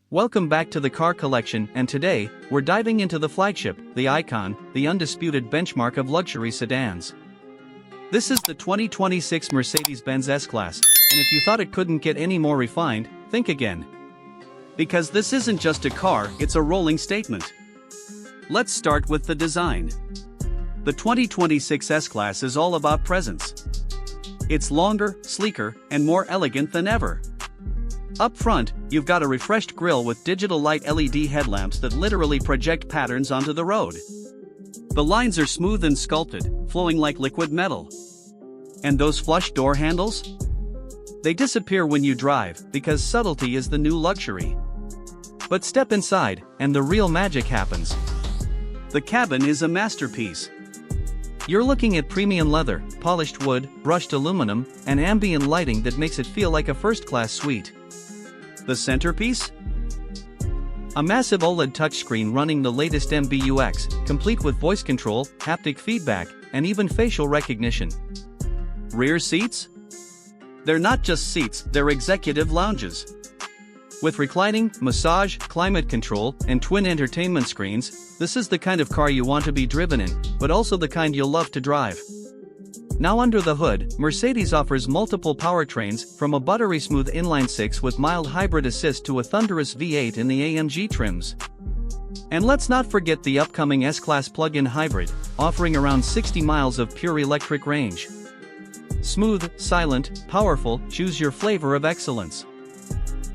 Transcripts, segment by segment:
Welcome back to the car collection, and today, we're diving into the flagship, the icon, the undisputed benchmark of luxury sedans. This is the 2026 Mercedes-Benz S-Class, and if you thought it couldn't get any more refined, think again. Because this isn't just a car, it's a rolling statement. Let's start with the design. The 2026 S-Class is all about presence. It's longer, sleeker, and more elegant than ever. Up front, you've got a refreshed grille with digital light LED headlamps that literally project patterns onto the road. The lines are smooth and sculpted, flowing like liquid metal. And those flush door handles? They disappear when you drive, because subtlety is the new luxury. But step inside, and the real magic happens. The cabin is a masterpiece. You're looking at premium leather, polished wood, brushed aluminum, and ambient lighting that makes it feel like a first-class suite. The centerpiece? A massive OLED touchscreen running the latest MBUX, complete with voice control, haptic feedback, and even facial recognition. Rear seats? They're not just seats, they're executive lounges. With reclining, massage, climate control, and twin entertainment screens, this is the kind of car you want to be driven in, but also the kind you'll love to drive. Now under the hood, Mercedes offers multiple powertrains, from a buttery smooth inline-six with mild hybrid assist to a thunderous V8 in the AMG trims. And let's not forget the upcoming S-Class plug-in hybrid, offering around 60 miles of pure electric range. Smooth, silent, powerful, choose your flavor of excellence.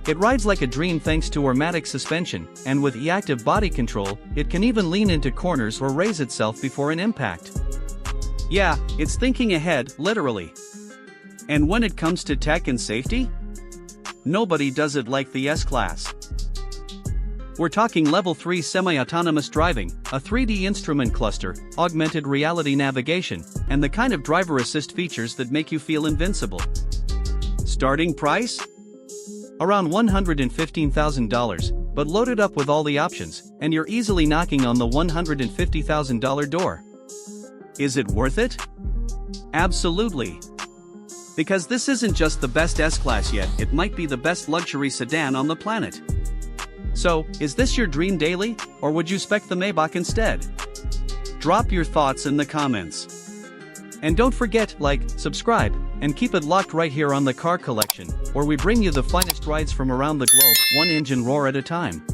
It rides like a dream thanks to automatic suspension, and with e-active body control, it can even lean into corners or raise itself before an impact. Yeah, it's thinking ahead, literally. And when it comes to tech and safety? Nobody does it like the S-Class. We're talking Level 3 semi-autonomous driving, a 3D instrument cluster, augmented reality navigation, and the kind of driver assist features that make you feel invincible. Starting price? Around $115,000, but loaded up with all the options, and you're easily knocking on the $150,000 door. Is it worth it? Absolutely. Because this isn't just the best S-Class yet, it might be the best luxury sedan on the planet. So, is this your dream daily, or would you spec the Maybach instead? Drop your thoughts in the comments. And don't forget, like, subscribe, and keep it locked right here on the Car Collection, where we bring you the finest rides from around the globe, one engine roar at a time.